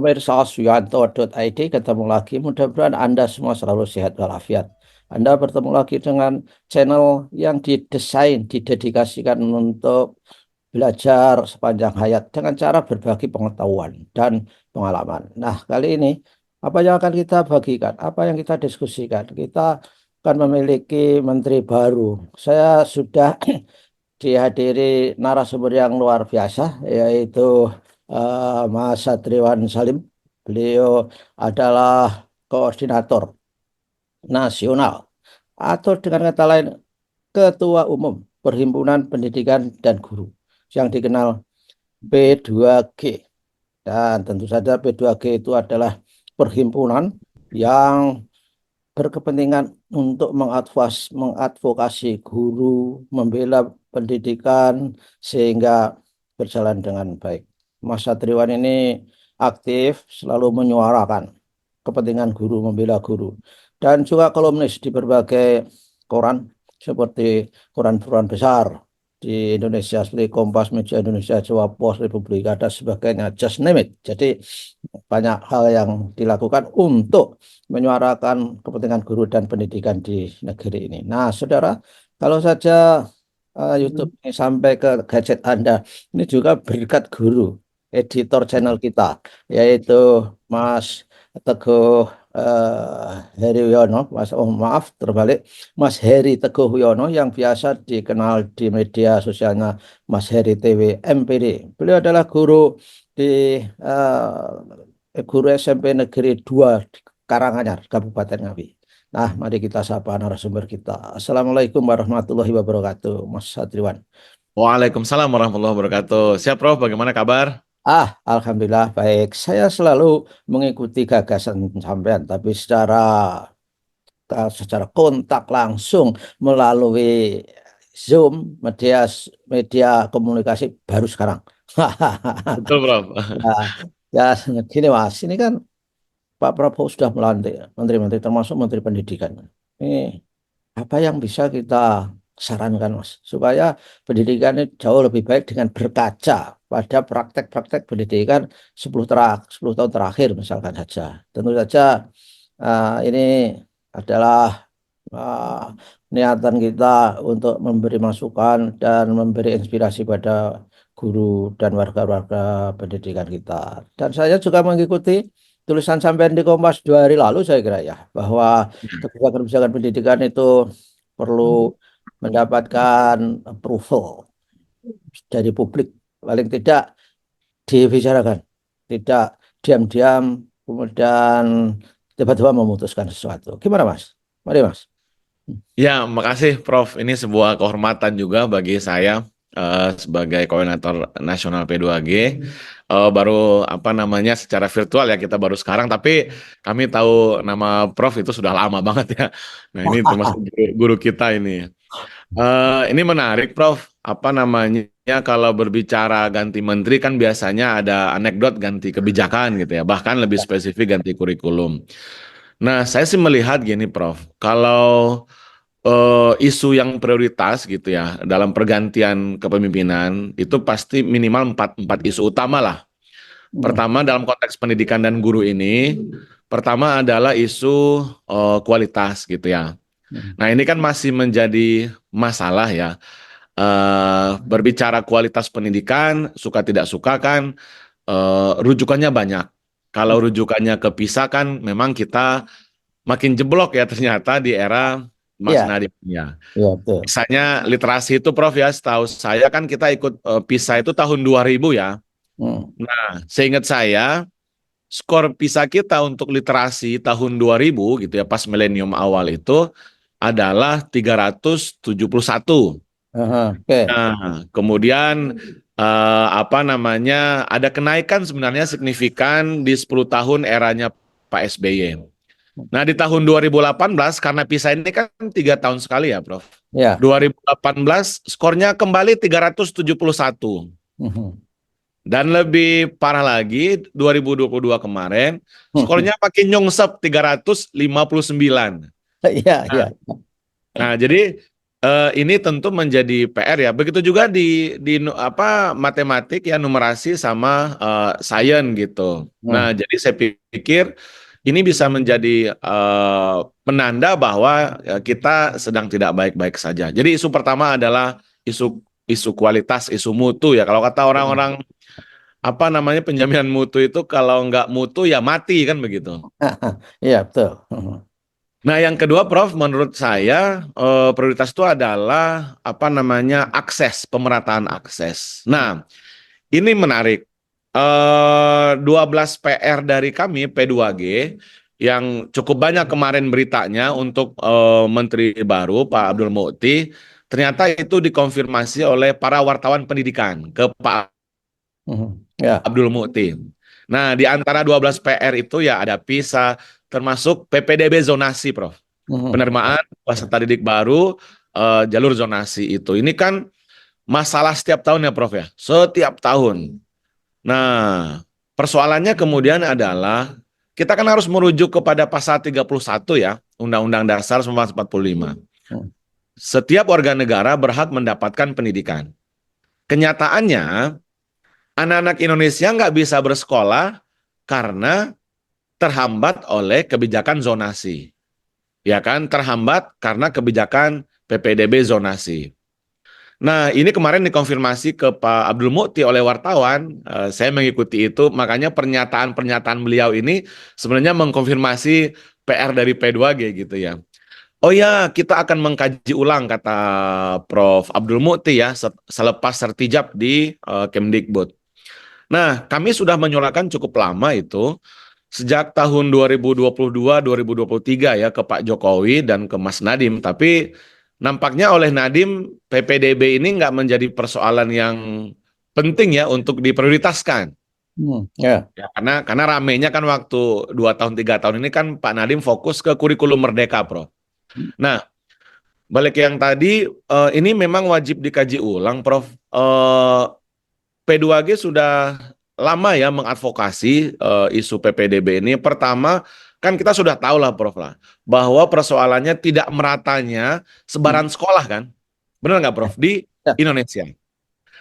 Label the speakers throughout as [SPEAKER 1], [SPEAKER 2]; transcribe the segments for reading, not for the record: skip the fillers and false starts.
[SPEAKER 1] pemirsa Suyanto.id, ketemu lagi. Mudah-mudahan Anda semua selalu sehat walafiat. Anda bertemu lagi dengan channel yang didesain, didedikasikan untuk belajar sepanjang hayat dengan cara berbagi pengetahuan dan pengalaman. Nah, kali ini apa yang akan kita bagikan, apa yang kita diskusikan? Kita akan memiliki menteri baru. Saya sudah dihadiri narasumber yang luar biasa, yaitu Mas Satriwan Salim. Beliau adalah koordinator nasional atau dengan kata lain Ketua Umum Perhimpunan Pendidikan dan Guru yang dikenal P2G. Dan tentu saja P2G itu adalah perhimpunan yang berkepentingan untuk mengadvokasi guru, membela pendidikan sehingga berjalan dengan baik. Mas Satriwan ini aktif, selalu menyuarakan kepentingan guru, membela guru, dan juga kolumnis di berbagai koran seperti koran-koran besar di Indonesia seperti Kompas, Media Indonesia, Jawa Pos, Republika, dan sebagainya. Just name it. Jadi banyak hal yang dilakukan untuk menyuarakan kepentingan guru dan pendidikan di negeri ini. Nah, saudara, kalau saja YouTube ini sampai ke gadget Anda, ini juga berkat guru, editor channel kita, yaitu Mas Teguh Heri Wiono, maaf terbalik, Mas Heri Teguh Wiono yang biasa dikenal di media sosialnya Mas Heri TV MPD. Beliau adalah guru di guru SMP Negeri 2 di Karanganyar, Kabupaten Ngawi. Nah, mari kita sapa narasumber kita. Assalamualaikum warahmatullahi wabarakatuh, Mas Satriwan.
[SPEAKER 2] Waalaikumsalam warahmatullahi wabarakatuh. Siap, Prof. Bagaimana kabar?
[SPEAKER 1] Alhamdulillah baik. Saya selalu mengikuti gagasan sampean, tapi secara kontak langsung melalui Zoom, media komunikasi baru sekarang.
[SPEAKER 2] Betul, Prof.
[SPEAKER 1] Nah, ya gini Mas, ini kan Pak Prabowo sudah melantik menteri-menteri termasuk Menteri Pendidikan. Ini apa yang bisa kita sarankan, Mas, supaya pendidikan ini jauh lebih baik dengan berkaca pada praktek-praktek pendidikan 10 tahun terakhir misalkan saja. Tentu saja ini adalah uh, niatan kita untuk memberi masukan dan memberi inspirasi pada guru dan warga-warga pendidikan kita. Dan saya juga mengikuti tulisan sampean di Kompas 2 hari lalu, saya kira ya, bahwa kebijakan-kebijakan pendidikan itu perlu mendapatkan approval dari publik, paling tidak dibicarakan, tidak diam-diam kemudian tiba-tiba memutuskan sesuatu. Gimana Mas? Mari Mas.
[SPEAKER 2] Ya, makasih, Prof. Ini sebuah kehormatan juga bagi saya sebagai koordinator nasional P2G. Baru apa namanya secara virtual ya kita baru sekarang, tapi kami tahu nama Prof itu sudah lama banget ya. Nah, ini termasuk guru kita ini. Ini menarik, Prof. Apa namanya? Kalau berbicara ganti menteri kan biasanya ada anekdot ganti kebijakan gitu ya, bahkan lebih spesifik ganti kurikulum. Nah, saya sih melihat gini, Prof. Kalau isu yang prioritas gitu ya dalam pergantian kepemimpinan itu pasti minimal empat isu utama lah. Pertama dalam konteks pendidikan dan guru ini, pertama adalah isu kualitas gitu ya. Nah, ini kan masih menjadi masalah ya. Berbicara kualitas pendidikan, suka tidak suka kan rujukannya banyak. Kalau rujukannya kepisah kan memang kita makin jeblok ya ternyata di era Mas
[SPEAKER 1] Iya,
[SPEAKER 2] Nadiem ya.
[SPEAKER 1] iya betul.
[SPEAKER 2] Misalnya literasi itu Prof ya, setahu saya kan kita ikut PISA itu tahun 2000 ya.
[SPEAKER 1] Hmm.
[SPEAKER 2] Nah, seingat saya skor PISA kita untuk literasi tahun 2000 gitu ya pas milenium awal itu adalah 371.
[SPEAKER 1] Aha, oke.
[SPEAKER 2] Nah, kemudian apa namanya ada kenaikan sebenarnya signifikan di 10 tahun eranya Pak SBY. Nah, di tahun 2018 karena PISA ini kan 3 tahun sekali ya, Prof.
[SPEAKER 1] Ya.
[SPEAKER 2] 2018 skornya kembali 371.
[SPEAKER 1] Mhm.
[SPEAKER 2] Dan lebih parah lagi 2022 kemarin
[SPEAKER 1] Mhm.
[SPEAKER 2] skornya makin nyungsep 359.
[SPEAKER 1] Iya,
[SPEAKER 2] Nah,
[SPEAKER 1] iya.
[SPEAKER 2] nah, jadi Ini tentu menjadi PR ya. Begitu juga di matematik ya, numerasi sama sains gitu. Nah,
[SPEAKER 1] Hmm.
[SPEAKER 2] jadi saya pikir ini bisa menjadi penanda bahwa kita sedang tidak baik-baik saja. Jadi isu pertama adalah isu isu kualitas, isu mutu ya. Kalau kata orang-orang penjaminan mutu itu kalau nggak mutu ya mati kan begitu.
[SPEAKER 1] Iya, betul.
[SPEAKER 2] Nah, yang kedua, Prof, menurut saya prioritas itu adalah akses, pemerataan akses. Nah, ini menarik. 12 PR dari kami P2G yang cukup banyak kemarin beritanya untuk Menteri baru Pak Abdul Mukti, ternyata itu dikonfirmasi oleh para wartawan pendidikan ke Pak
[SPEAKER 1] Ya.
[SPEAKER 2] Abdul Mukti. Nah, di antara 12 PR itu ya ada PISA, termasuk PPDB zonasi, Prof. Penerimaan peserta didik baru jalur zonasi itu. Ini kan masalah setiap tahun ya, Prof ya. Setiap tahun. Nah, persoalannya kemudian adalah kita kan harus merujuk kepada pasal 31 ya, Undang-Undang Dasar 1945. Setiap warga negara berhak mendapatkan pendidikan. Kenyataannya, anak-anak Indonesia nggak bisa bersekolah karena terhambat oleh kebijakan zonasi. Ya kan, terhambat karena kebijakan PPDB zonasi. Nah, ini kemarin dikonfirmasi ke Pak Abdul Mukti oleh wartawan, saya mengikuti itu, makanya pernyataan-pernyataan beliau ini sebenarnya mengkonfirmasi PR dari P2G gitu ya. Oh ya, kita akan mengkaji ulang, kata Prof. Abdul Mukti ya, selepas sertijab di Kemdikbud. Nah, kami sudah menyuarakan cukup lama itu, sejak tahun 2022-2023 ya ke Pak Jokowi dan ke Mas Nadiem. Tapi nampaknya oleh Nadiem, PPDB ini nggak menjadi persoalan yang penting ya untuk diprioritaskan.
[SPEAKER 1] Ya.
[SPEAKER 2] Ya, karena ramenya kan waktu 2 tahun 3 tahun ini kan Pak Nadiem fokus ke kurikulum Merdeka, Prof. Nah, balik yang tadi, ini memang wajib dikaji ulang, Prof. P2G sudah lama ya mengadvokasi isu PPDB ini. Pertama, kan kita sudah tahu lah, Prof, lah, bahwa persoalannya tidak meratanya sebaran sekolah kan. Benar nggak, Prof, di
[SPEAKER 1] Ya.
[SPEAKER 2] Indonesia.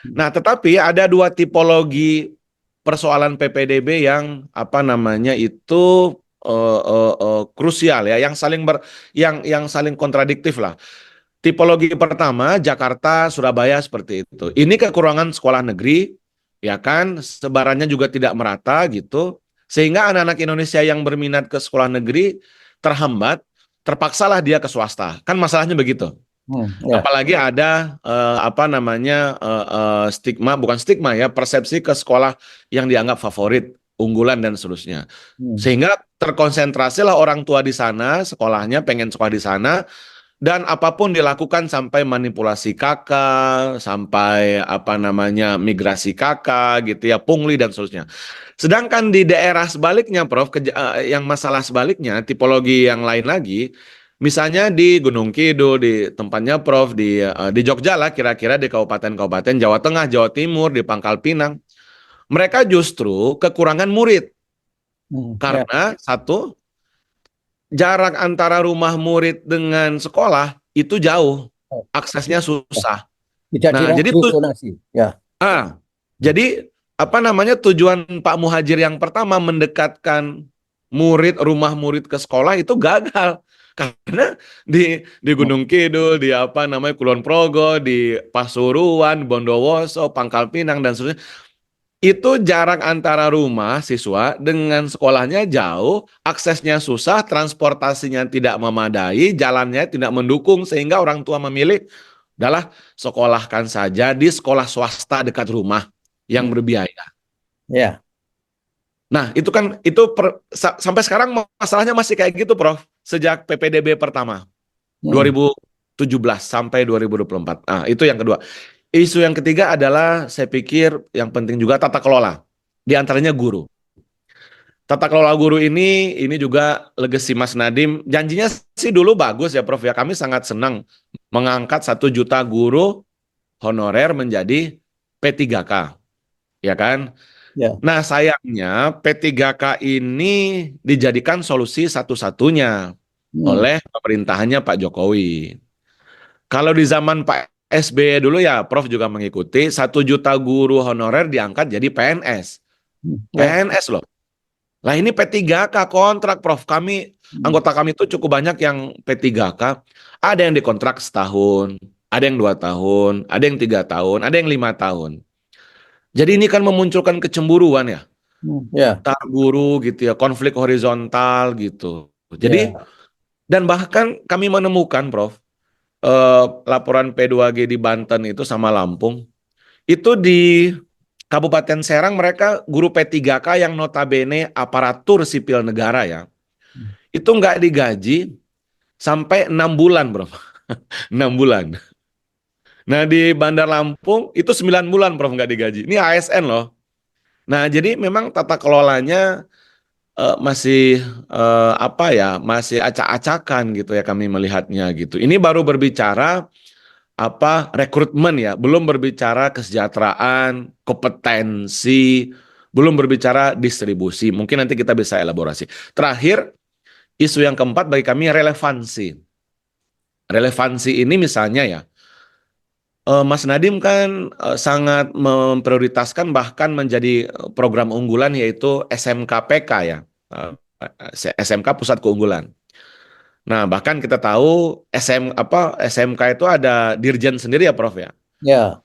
[SPEAKER 2] Nah, tetapi ada dua tipologi persoalan PPDB yang itu krusial ya, yang saling kontradiktif lah. Tipologi pertama, Jakarta, Surabaya seperti itu. Ini kekurangan sekolah negeri, ya kan, sebarannya juga tidak merata gitu. Sehingga anak-anak Indonesia yang berminat ke sekolah negeri terhambat, terpaksalah dia ke swasta. Kan masalahnya begitu.
[SPEAKER 1] Ya.
[SPEAKER 2] Apalagi ada stigma, bukan stigma ya, persepsi ke sekolah yang dianggap favorit, unggulan dan seterusnya. Sehingga terkonsentrasilah orang tua di sana, sekolahnya pengen sekolah di sana, dan apapun dilakukan sampai manipulasi kakak, sampai migrasi kakak gitu ya, pungli dan seterusnya. Sedangkan di daerah sebaliknya, Prof, yang masalah sebaliknya, tipologi yang lain lagi, misalnya di Gunung Kidul, di tempatnya Prof, di Jogja lah kira-kira, di kabupaten-kabupaten Jawa Tengah, Jawa Timur, di Pangkal Pinang, mereka justru kekurangan murid.
[SPEAKER 1] Ya.
[SPEAKER 2] Karena satu, jarak antara rumah murid dengan sekolah itu jauh, aksesnya susah.
[SPEAKER 1] Tidak
[SPEAKER 2] Nah, jadi
[SPEAKER 1] direview zonasi. Ya.
[SPEAKER 2] jadi tujuan Pak Muhajir yang pertama mendekatkan rumah murid ke sekolah itu gagal. Karena di Gunung Kidul, di Kulon Progo, di Pasuruan, Bondowoso, Pangkal Pinang dan seterusnya, itu jarak antara rumah siswa dengan sekolahnya jauh, aksesnya susah, transportasinya tidak memadai, jalannya tidak mendukung, sehingga orang tua memilih, adalah sekolahkan saja di sekolah swasta dekat rumah yang berbiaya.
[SPEAKER 1] Ya.
[SPEAKER 2] Nah, itu kan sampai sekarang masalahnya masih kayak gitu, Prof. Sejak PPDB pertama, 2017 sampai 2024. Nah, itu yang kedua. Isu yang ketiga adalah saya pikir yang penting juga tata kelola. Di antaranya guru. Tata kelola guru ini juga legacy Mas Nadiem. Janjinya sih dulu bagus ya, Prof ya. Kami sangat senang mengangkat 1 juta guru honorer menjadi P3K. Ya kan?
[SPEAKER 1] Ya.
[SPEAKER 2] Nah, sayangnya P3K ini dijadikan solusi satu-satunya oleh pemerintahannya Pak Jokowi. Kalau di zaman Pak SBY dulu ya, Prof juga mengikuti 1 juta guru honorer diangkat jadi PNS.
[SPEAKER 1] Ya.
[SPEAKER 2] PNS loh. Lah ini P3K kontrak, Prof. Anggota kami itu cukup banyak yang P3K. Ada yang dikontrak setahun, ada yang 2 tahun, ada yang 3 tahun, ada yang 5 tahun. Jadi ini kan memunculkan kecemburuan ya,
[SPEAKER 1] Ya.
[SPEAKER 2] antar guru gitu ya, konflik horizontal gitu. Jadi
[SPEAKER 1] Ya.
[SPEAKER 2] dan bahkan kami menemukan, Prof, laporan P2G di Banten itu sama Lampung, itu di Kabupaten Serang mereka guru P3K yang notabene aparatur sipil negara ya, itu nggak digaji sampai 6 bulan, Bro. 6 bulan. Nah, di Bandar Lampung itu 9 bulan, Prof, nggak digaji. Ini ASN loh. Nah, jadi memang tata kelolanya masih apa ya, masih acak-acakan gitu ya kami melihatnya gitu. Ini baru berbicara apa rekrutmen ya, belum berbicara kesejahteraan, kompetensi, belum berbicara distribusi. Mungkin nanti kita bisa elaborasi. Terakhir, isu yang keempat bagi kami relevansi. Relevansi ini misalnya ya, Mas Nadiem kan sangat memprioritaskan bahkan menjadi program unggulan yaitu SMKPK ya, SMK Pusat Keunggulan. Nah bahkan kita tahu SMK itu ada dirjen sendiri ya Prof ya,
[SPEAKER 1] Ya.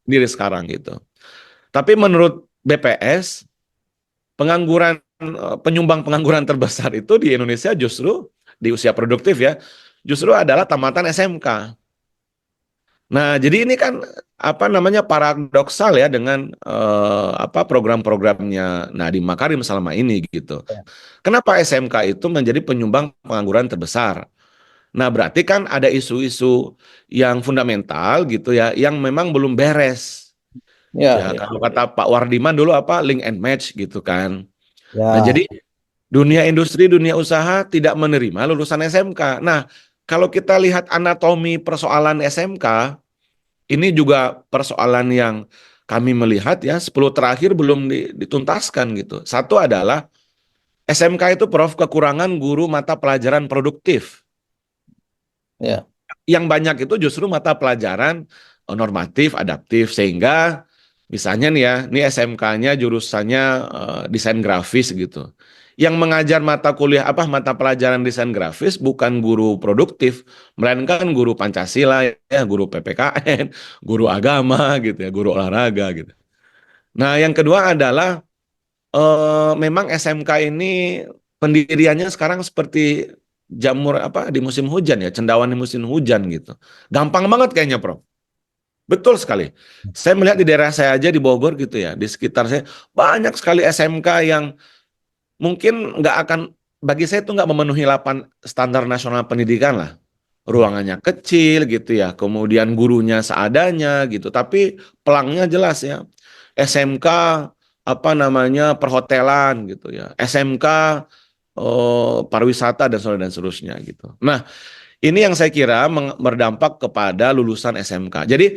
[SPEAKER 2] sendiri sekarang gitu. Tapi menurut BPS penyumbang pengangguran terbesar itu di Indonesia justru di usia produktif ya, justru adalah tamatan SMK. Nah, jadi ini kan apa namanya paradoksal ya dengan apa program-programnya Nadiem Makarim selama ini gitu.
[SPEAKER 1] Ya.
[SPEAKER 2] Kenapa SMK itu menjadi penyumbang pengangguran terbesar? Nah, berarti kan ada isu-isu yang fundamental gitu ya, yang memang belum beres.
[SPEAKER 1] Ya.
[SPEAKER 2] Ya,
[SPEAKER 1] Ya.
[SPEAKER 2] kalau kata Pak Wardiman dulu apa link and match gitu kan. Nah,
[SPEAKER 1] Ya.
[SPEAKER 2] jadi dunia industri, dunia usaha tidak menerima lulusan SMK. Nah, kalau kita lihat anatomi persoalan SMK, ini juga persoalan yang kami melihat ya 10 terakhir belum dituntaskan gitu. Satu adalah SMK itu Prof kekurangan guru mata pelajaran produktif.
[SPEAKER 1] Ya.
[SPEAKER 2] Yang banyak itu justru mata pelajaran normatif, adaptif sehingga misalnya nih ya, ini SMK-nya jurusannya desain grafis gitu. Yang mengajar mata kuliah apa mata pelajaran desain grafis bukan guru produktif, melainkan guru Pancasila ya, guru PPKN, guru agama gitu ya, guru olahraga gitu. Nah, yang kedua adalah memang SMK ini pendiriannya sekarang seperti jamur apa di musim hujan ya, cendawan di musim hujan gitu. Gampang banget kayaknya, Prof. Betul sekali. Saya melihat di daerah saya aja di Bogor gitu ya, di sekitar saya banyak sekali SMK yang mungkin nggak akan, bagi saya itu nggak memenuhi 8 standar nasional pendidikan lah. Ruangannya kecil gitu ya, kemudian gurunya seadanya gitu, tapi pelangnya jelas ya. SMK apa namanya perhotelan gitu ya, SMK pariwisata dan seterusnya gitu. Nah, ini yang saya kira berdampak kepada lulusan SMK. Jadi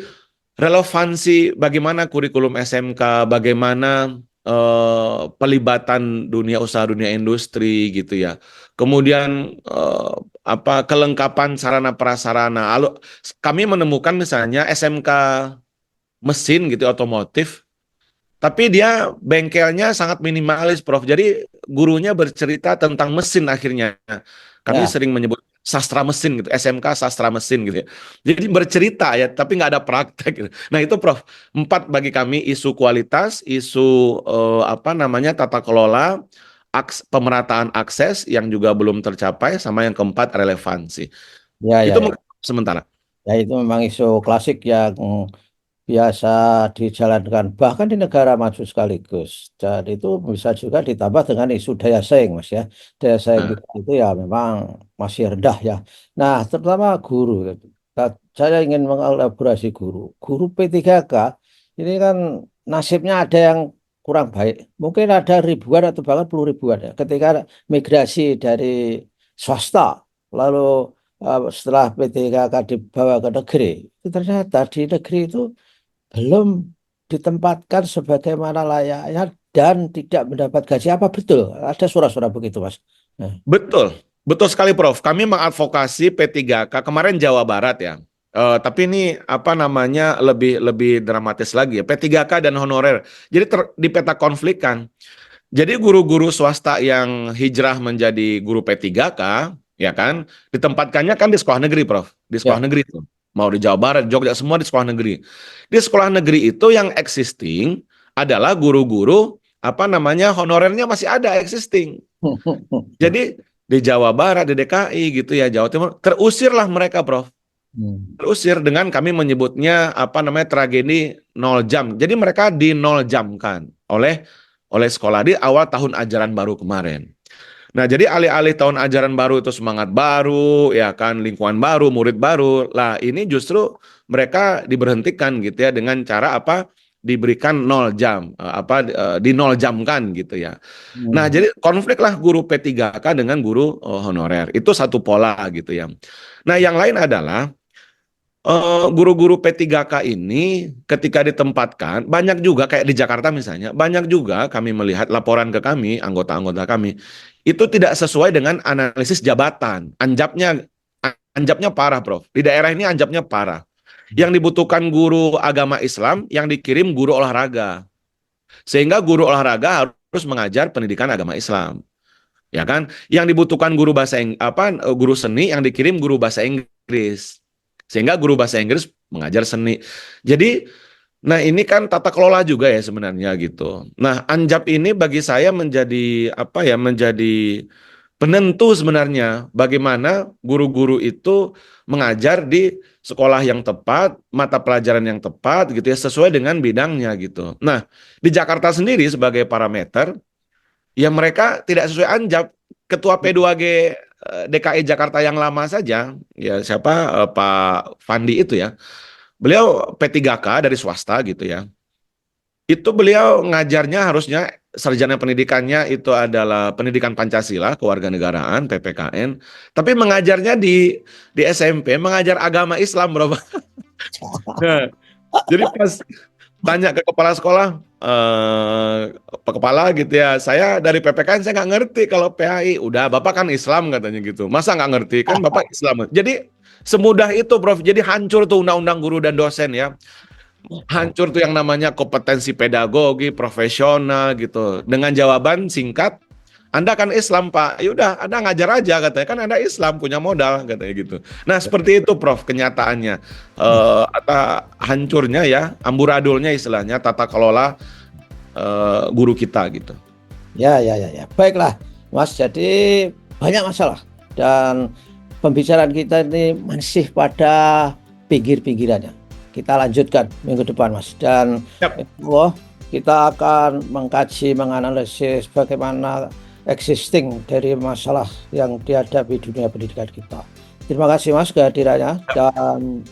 [SPEAKER 2] relevansi bagaimana kurikulum SMK, bagaimana pelibatan dunia usaha, dunia industri gitu ya. Kemudian apa kelengkapan sarana prasarana. Lalu kami menemukan misalnya SMK mesin gitu otomotif, tapi dia bengkelnya sangat minimalis, Prof. Jadi gurunya bercerita tentang mesin akhirnya. Kami
[SPEAKER 1] Ya.
[SPEAKER 2] sering menyebut sastra mesin gitu, SMK sastra mesin gitu ya. Jadi bercerita ya, tapi nggak ada praktek gitu. Nah itu Prof, 4 bagi kami isu kualitas, isu apa namanya tata kelola, pemerataan akses yang juga belum tercapai, sama yang keempat relevansi.
[SPEAKER 1] Ya.
[SPEAKER 2] Itu
[SPEAKER 1] Ya. Ya.
[SPEAKER 2] sementara.
[SPEAKER 1] Ya, itu memang isu klasik yang biasa dijalankan bahkan di negara maju sekaligus. Dan itu bisa juga ditambah dengan isu daya saing, Mas ya. Daya saing
[SPEAKER 2] Nah,
[SPEAKER 1] kita itu ya memang masih rendah ya. Nah, terutama guru. Nah, saya ingin mengelaborasi guru. Guru P3K ini kan nasibnya ada yang kurang baik. Mungkin ada ribuan atau bahkan puluh ribuan ya. Ketika migrasi dari swasta, lalu setelah PTKK dibawa ke negeri, itu ternyata di negeri itu belum ditempatkan sebagaimana layaknya dan tidak mendapat gaji. Apa betul? Ada surat-surat begitu, Mas? Nah.
[SPEAKER 2] betul, betul sekali Prof. Kami mengadvokasi P3K kemarin Jawa Barat ya. Tapi ini apa namanya lebih lebih dramatis lagi ya, P3K dan honorer. Jadi di peta konflik kan. Jadi guru-guru swasta yang hijrah menjadi guru P3K, ya kan, ditempatkannya kan di sekolah negeri, Prof. Di sekolah
[SPEAKER 1] Ya.
[SPEAKER 2] negeri itu. Mau di Jawa Barat, Jogja, semua di sekolah negeri. Di sekolah negeri itu yang existing adalah guru-guru, apa namanya, honorernya masih ada existing. Jadi di Jawa Barat, di DKI gitu ya, Jawa Timur, terusirlah mereka, Prof. Terusir dengan kami menyebutnya apa namanya tragedi 0 jam. Jadi mereka di 0 jamkan oleh sekolah di awal tahun ajaran baru kemarin. Nah, jadi alih-alih tahun ajaran baru itu semangat baru, ya kan, lingkungan baru, murid baru. Lah, ini justru mereka diberhentikan gitu ya dengan cara apa? Diberikan 0 jam, di 0 jamkan gitu ya. Nah, jadi konfliklah guru P3K dengan guru honorer. Itu satu pola gitu ya. Nah, yang lain adalah guru-guru P3K ini ketika ditempatkan, banyak juga kayak di Jakarta misalnya, banyak juga kami melihat laporan ke kami, anggota-anggota kami, itu tidak sesuai dengan analisis jabatan. Anjapnya parah, Prof. Di daerah ini anjapnya parah. Yang dibutuhkan guru agama Islam, yang dikirim guru olahraga. Sehingga guru olahraga harus mengajar pendidikan agama Islam. Ya kan? Yang dibutuhkan guru seni, yang dikirim guru bahasa Inggris. Sehingga guru bahasa Inggris mengajar seni. Jadi, nah ini kan tata kelola juga ya sebenarnya gitu. Nah, Anjap ini bagi saya menjadi apa ya, menjadi penentu sebenarnya bagaimana guru-guru itu mengajar di sekolah yang tepat, mata pelajaran yang tepat gitu ya, sesuai dengan bidangnya gitu. Nah, di Jakarta sendiri sebagai parameter, ya mereka tidak sesuai Anjap. Ketua P2G DKI Jakarta yang lama saja, ya siapa Pak Fandi itu ya, beliau P3K dari swasta gitu ya. Itu beliau ngajarnya harusnya sarjana pendidikannya itu adalah pendidikan Pancasila, kewarganegaraan, PPKN, tapi mengajarnya di SMP mengajar agama Islam, Bro. Nah, jadi pas tanya ke kepala sekolah, Pak Kepala gitu ya, saya dari PPKN saya nggak ngerti kalau PAI. Udah, Bapak kan Islam katanya gitu. Masa nggak ngerti? Kan Bapak Islam. Jadi semudah itu, Prof. Jadi hancur tuh undang-undang guru dan dosen ya. Hancur tuh yang namanya kompetensi pedagogi, profesional gitu. Dengan jawaban singkat, Anda kan Islam, Pak. Yaudah, Anda ngajar aja katanya. Kan Anda Islam, punya modal katanya gitu. Nah, seperti itu Prof kenyataannya. Hancurnya ya, amburadulnya istilahnya tata kelola guru kita gitu.
[SPEAKER 1] Ya, ya, ya, ya. Baiklah, Mas. Jadi banyak masalah dan pembicaraan kita ini masih pada pinggir-pinggirannya. Kita lanjutkan minggu depan, Mas. Dan
[SPEAKER 2] Yap.
[SPEAKER 1] Allah, kita akan mengkaji, menganalisis bagaimana existing dari masalah yang dihadapi dunia pendidikan kita. Terima kasih, Mas, kehadirannya dan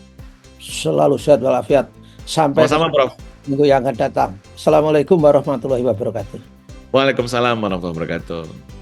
[SPEAKER 1] selalu sehat walafiat. Sampai
[SPEAKER 2] Sama-sama, Prof.
[SPEAKER 1] minggu yang akan datang. Assalamualaikum warahmatullahi wabarakatuh.
[SPEAKER 2] Waalaikumsalam warahmatullahi wabarakatuh.